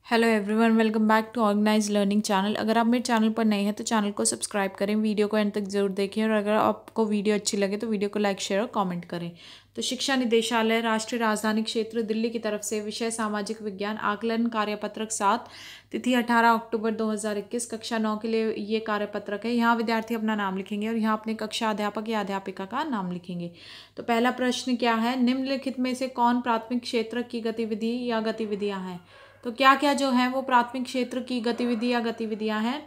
Hello everyone, welcome back to organise learning channel. अगर आप मेरे चैनल पर नए हैं तो चैनल को सब्सक्राइब करें, वीडियो को एंड तक जरूर देखें और अगर आपको वीडियो अच्छी लगे तो वीडियो को लाइक शेयर और कमेंट करें। तो शिक्षा निदेशालय, राष्ट्रीय राजधानी क्षेत्र दिल्ली की तरफ से विषय सामाजिक विज्ञान आकलन कार्यपत्रक 7, तिथि 18 अक्टूबर 2021, कक्षा 9 के लिए ये कार्यपत्रक है। यहाँ विद्यार्थी अपना नाम लिखेंगे और यहाँ अपने कक्षा अध्यापक या अध्यापिका का नाम लिखेंगे। तो पहला प्रश्न क्या है, निम्नलिखित में से कौन प्राथमिक क्षेत्र की गतिविधि या गतिविधियाँ हैं। तो क्या क्या जो है वो प्राथमिक क्षेत्र की गतिविधि या गतिविधियां हैं।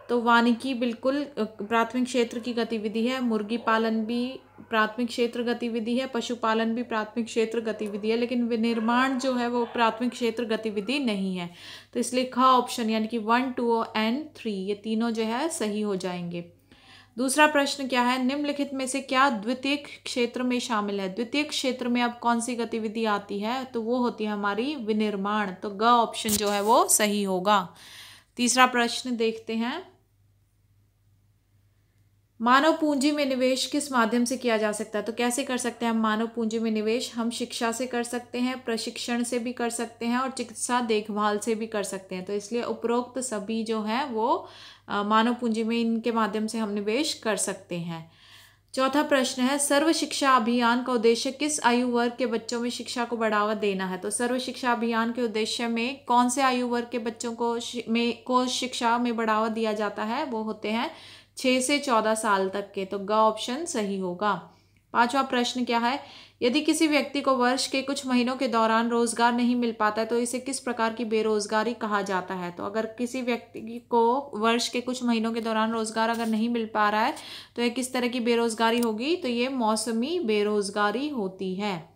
तो वानिकी बिल्कुल प्राथमिक क्षेत्र की गतिविधि है, मुर्गी पालन भी प्राथमिक क्षेत्र गतिविधि है, पशुपालन भी प्राथमिक क्षेत्र गतिविधि है, लेकिन विनिर्माण जो है वो प्राथमिक क्षेत्र गतिविधि नहीं है। तो इसलिए ख ऑप्शन यानी कि 1, 2 एंड 3 ये तीनों जो है सही हो जाएंगे। दूसरा प्रश्न क्या है, निम्नलिखित में से क्या द्वितीयक क्षेत्र में शामिल है। द्वितीयक क्षेत्र में अब कौन सी गतिविधि आती है, तो वो होती है हमारी विनिर्माण। तो ग ऑप्शन जो है वो सही होगा। तीसरा प्रश्न देखते हैं, मानव पूंजी में निवेश किस माध्यम से किया जा सकता है। तो कैसे कर सकते हैं हम मानव पूंजी में निवेश, हम शिक्षा से कर सकते हैं, प्रशिक्षण से भी कर सकते हैं और चिकित्सा देखभाल से भी कर सकते हैं। तो इसलिए उपरोक्त सभी जो है वो मानव पूंजी में इनके माध्यम से हम निवेश कर सकते हैं। चौथा प्रश्न है, सर्व शिक्षा अभियान का उद्देश्य किस आयु वर्ग के बच्चों में शिक्षा को बढ़ावा देना है। तो सर्व शिक्षा अभियान के उद्देश्य में कौन से आयु वर्ग के बच्चों को शिक्षा में बढ़ावा दिया जाता है, वो होते हैं 6 से 14 साल तक के। तो ग ऑप्शन सही होगा। पांचवा प्रश्न क्या है, यदि किसी व्यक्ति को वर्ष के कुछ महीनों के दौरान रोजगार नहीं मिल पाता है तो इसे किस प्रकार की बेरोजगारी कहा जाता है। तो अगर किसी व्यक्ति को वर्ष के कुछ महीनों के दौरान रोजगार अगर नहीं मिल पा रहा है तो ये किस तरह की बेरोजगारी होगी, तो ये मौसमी बेरोजगारी होती है।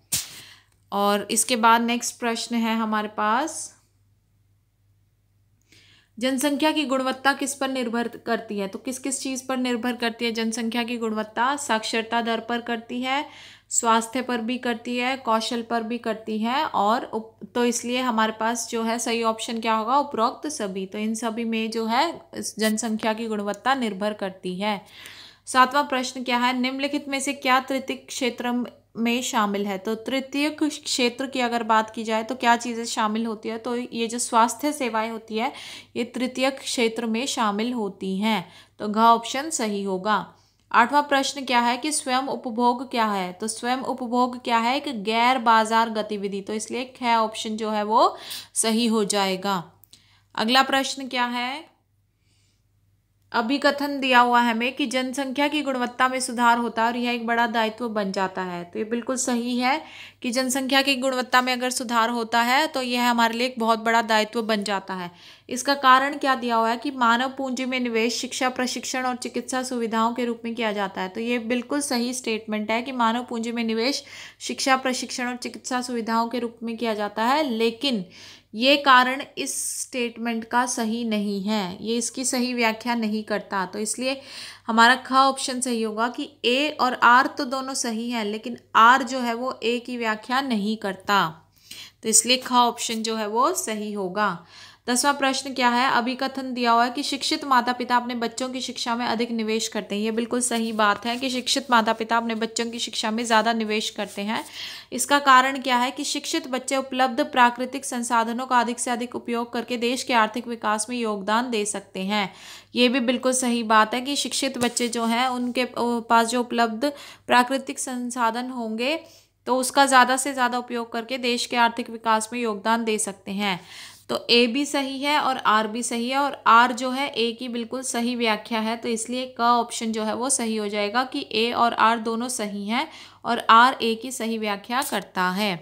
और इसके बाद नेक्स्ट प्रश्न है हमारे पास, जनसंख्या की गुणवत्ता किस पर निर्भर करती है। तो किस किस चीज़ पर निर्भर करती है जनसंख्या की गुणवत्ता। साक्षरता दर पर करती है, स्वास्थ्य पर भी करती है, कौशल पर भी करती है और तो इसलिए हमारे पास जो है सही ऑप्शन क्या होगा, उपरोक्त सभी। तो इन सभी में जो है जनसंख्या की गुणवत्ता निर्भर करती है। सातवां प्रश्न क्या है, निम्नलिखित में से क्या तृतीयक क्षेत्र में शामिल है। तो तृतीयक क्षेत्र की अगर बात की जाए तो क्या चीज़ें शामिल होती है। तो ये जो स्वास्थ्य सेवाएं होती है ये तृतीयक क्षेत्र में शामिल होती हैं। तो घ ऑप्शन सही होगा। आठवां प्रश्न क्या है कि स्वयं उपभोग क्या है। तो स्वयं उपभोग क्या है, एक गैर बाजार गतिविधि। तो इसलिए ख ऑप्शन जो है वो सही हो जाएगा। अगला प्रश्न क्या है, अभिकथन दिया हुआ है हमें कि जनसंख्या की गुणवत्ता में सुधार होता है और यह एक बड़ा दायित्व बन जाता है। तो ये बिल्कुल सही है कि जनसंख्या की गुणवत्ता में अगर सुधार होता है तो यह हमारे लिए एक बहुत बड़ा दायित्व बन जाता है। इसका कारण क्या दिया हुआ है कि मानव पूंजी में निवेश शिक्षा, प्रशिक्षण और चिकित्सा सुविधाओं के रूप में किया जाता है। तो ये बिल्कुल सही स्टेटमेंट है कि मानव पूंजी में निवेश शिक्षा, प्रशिक्षण और चिकित्सा सुविधाओं के रूप में किया जाता है, लेकिन ये कारण इस स्टेटमेंट का सही नहीं है, ये इसकी सही व्याख्या नहीं करता। तो इसलिए हमारा ख ऑप्शन सही होगा कि ए और आर तो दोनों सही हैं, लेकिन आर जो है वो ए की व्याख्या नहीं करता। तो इसलिए ख ऑप्शन जो है वो सही होगा। 10वां प्रश्न क्या है, अभिकथन दिया हुआ है कि शिक्षित माता पिता अपने बच्चों की शिक्षा में अधिक निवेश करते हैं। ये बिल्कुल सही बात है कि शिक्षित माता पिता अपने बच्चों की शिक्षा में ज़्यादा निवेश करते हैं। इसका कारण क्या है कि शिक्षित बच्चे उपलब्ध प्राकृतिक संसाधनों का अधिक से अधिक उपयोग करके देश के आर्थिक विकास में योगदान दे सकते हैं। ये भी बिल्कुल सही बात है कि शिक्षित बच्चे जो हैं उनके पास जो उपलब्ध प्राकृतिक संसाधन होंगे तो उसका ज़्यादा से ज़्यादा उपयोग करके देश के आर्थिक विकास में योगदान दे सकते हैं। तो ए भी सही है और आर भी सही है और आर जो है ए की बिल्कुल सही व्याख्या है। तो इसलिए क ऑप्शन जो है वो सही हो जाएगा कि ए और आर दोनों सही हैं और आर ए की सही व्याख्या करता है।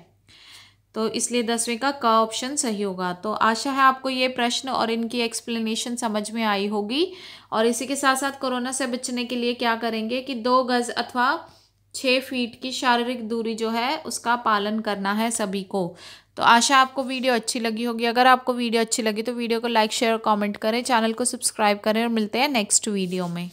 तो इसलिए 10वें का क ऑप्शन सही होगा। तो आशा है आपको ये प्रश्न और इनकी एक्सप्लेनेशन समझ में आई होगी। और इसी के साथ साथ कोरोना से बचने के लिए क्या करेंगे कि 2 गज अथवा 6 फीट की शारीरिक दूरी जो है उसका पालन करना है सभी को। तो आशा आपको वीडियो अच्छी लगी होगी। अगर आपको वीडियो अच्छी लगी तो वीडियो को लाइक शेयर और कमेंट करें, चैनल को सब्सक्राइब करें और मिलते हैं नेक्स्ट वीडियो में।